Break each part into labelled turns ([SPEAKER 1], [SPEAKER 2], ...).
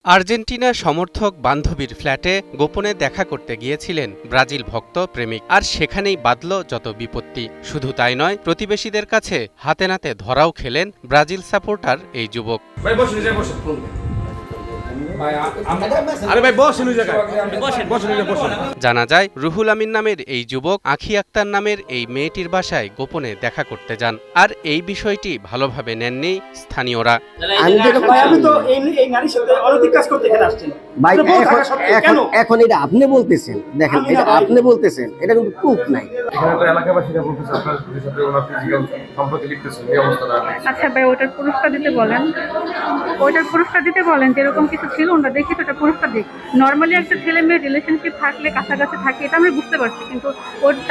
[SPEAKER 1] Argentina সমর্থক বান্ধবীর ফ্ল্যাটে গোপনে দেখা করতে গিয়েছিলেন ব্রাজিল ভক্ত প্রেমিক। আর সেখানেই বাধল যত বিপত্তি। শুধু তাই নয়, প্রতিবেশীদের কাছে হাতে নাতে ধরাও খেলেন ব্রাজিল সাপোর্টার এই যুবক। জানা যায়, রুহুল আমিন নামের এই যুবক আখি আক্তার নামের এই মেয়েটির বাসায় গোপনে দেখা করতে যান। আর এই বিষয়টি ভালোভাবে নেননি স্থানীয়রা।
[SPEAKER 2] এখন এটা আপনি বলতেছেন, দেখেন এটা আপনি বলতেছেন, এটা কিন্তু প্রুফ নাই।
[SPEAKER 3] আচ্ছা ভাই, ওটার প্রুফটা দিতে বলেন, যেরকম কিছু ছিল ওটা দেখি, তো ওটা প্রুফটা দেখি। নর্মালি একটা ছেলে মেয়ের রিলেশনশিপ থাকলে কাছাকাছি থাকে, এটা আমরা বুঝতে পারছি, কিন্তু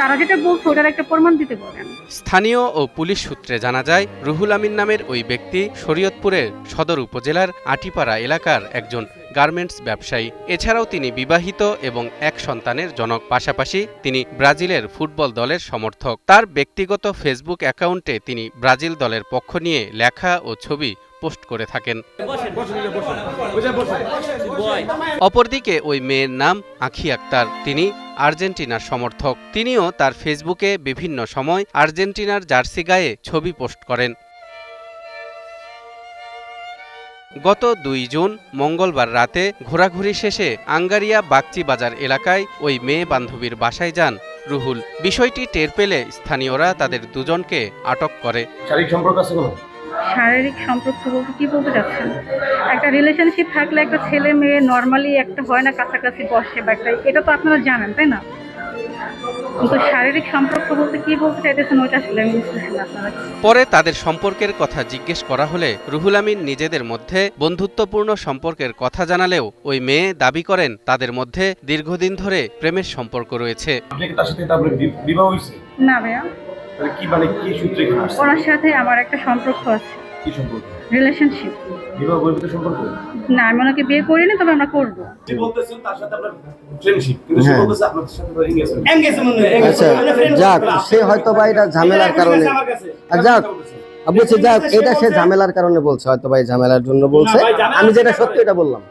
[SPEAKER 3] তারা যেটা বলছে ওটার একটা প্রমাণ দিতে বলেন।
[SPEAKER 1] স্থানীয় ও পুলিশ সূত্রে জানা যায়, রুহুল আমিন নামের ওই ব্যক্তি শরীয়তপুরের সদর উপজেলার আটিপাড়া এলাকার একজন গার্মেন্টস ব্যবসায়ী। এছাড়াও তিনি বিবাহিত এবং এক সন্তানের জনক। পাশাপাশি তিনি ব্রাজিলের ফুটবল দলের সমর্থক। তার ব্যক্তিগত ফেসবুক অ্যাকাউন্টে তিনি ব্রাজিল দলের পক্ষ নিয়ে লেখা ও ছবি পোস্ট করে থাকেন। অপরদিকে ওই মেয়ের নাম আখি আক্তার। তিনি আর্জেন্টিনার সমর্থক। তিনিও তার ফেসবুকে বিভিন্ন সময় আর্জেন্টিনার জার্সি গায়ে ছবি পোস্ট করেন। গত ২ জুন মঙ্গলবার রাতে ঘোরাঘুরি শেষে আঙ্গারিয়া বাগচি বাজার এলাকায় ওই মেয়ে বান্ধবীর বাসায় যান রুহুল। বিষয়টি টের পেলে স্থানীয়রা তাদের দুজনকে আটক করে।
[SPEAKER 3] শারীরিক সম্পর্ক বলতে কি বলতে চাচ্ছেন? একটা রিলেশনশিপ থাকলে একটা ছেলে মেয়ে নর্মালি একটা হয় না, কাছাকাছি বসে বা একটা, এটা তো আপনারা জানেন তাই না? কিন্তু শারীরিক সম্পর্ক বলতে কি বলতে চাইতেছেন ওইটা আসলে আমি বুঝতেছি না। আপনারা
[SPEAKER 1] পরে তাদের সম্পর্কের কথা জিজ্ঞেস করা হলে রুহুল আমিন নিজেদের মধ্যে বন্ধুত্বপূর্ণ সম্পর্কের কথা জানালেও ওই মেয়ে দাবি করেন তাদের মধ্যে দীর্ঘদিন ধরে প্রেমের সম্পর্ক রয়েছে।
[SPEAKER 3] না ভাইয়া, ওনার সাথে আমার একটা সম্পর্ক আছে।
[SPEAKER 4] কি সম্পর্ক?
[SPEAKER 3] রিলেশনশিপ।
[SPEAKER 4] বিবাহ বহির্ভূত সম্পর্ক?
[SPEAKER 3] না, আমি ওনাকে বিয়ে করিনি, তবে আমরা করব।
[SPEAKER 4] আপনি বলতেছেন তার সাথে আপনার ফ্রেন্ডশিপ, কিন্তু সে বলতেছে আপনাদের সাথে এনগেজমেন্ট।
[SPEAKER 2] আচ্ছা, যাক, সে হয়তো বা এটা ঝামেলার কারণে, যাক বলছে, যাক এটা সে ঝামেলার কারণে বলছে, হয়তো বা এই ঝামেলার জন্য বলছে। আমি যেটা সত্যি এটা বললাম।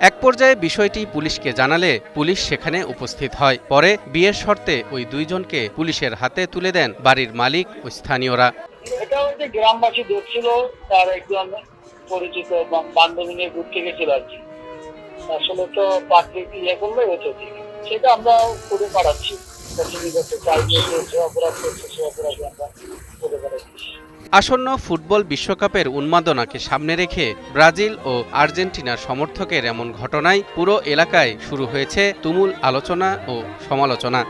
[SPEAKER 1] এক পর্যায়ে বিষয়টি পুলিশকে জানালে পুলিশ সেখানে উপস্থিত হয়। পরে বিয়ের শর্তে ওই দুইজনকে পুলিশের হাতে তুলে দেন বাড়ির মালিক ও স্থানীয়রা।
[SPEAKER 5] এটা হচ্ছে গ্রামবাসী দেখছিল, তার একজন পরিচিত বান্ধবী নিয়ে ঘুরতে গেছিল আর কি। আসলে তো পাত্রী ইয়ে করলে হচ্ছে, সেটা আমরা করে পাঠাচ্ছি। অপরাধ করছে, সে অপরাধী আমরা করে পাঠাচ্ছি।
[SPEAKER 1] আসন্ন ফুটবল বিশ্বকাপের উন্মাদনাকে সামনে রেখে ব্রাজিল ও আর্জেন্টিনার সমর্থকের এমন ঘটনায় পুরো এলাকায় শুরু হয়েছে তুমুল আলোচনা ও সমালোচনা।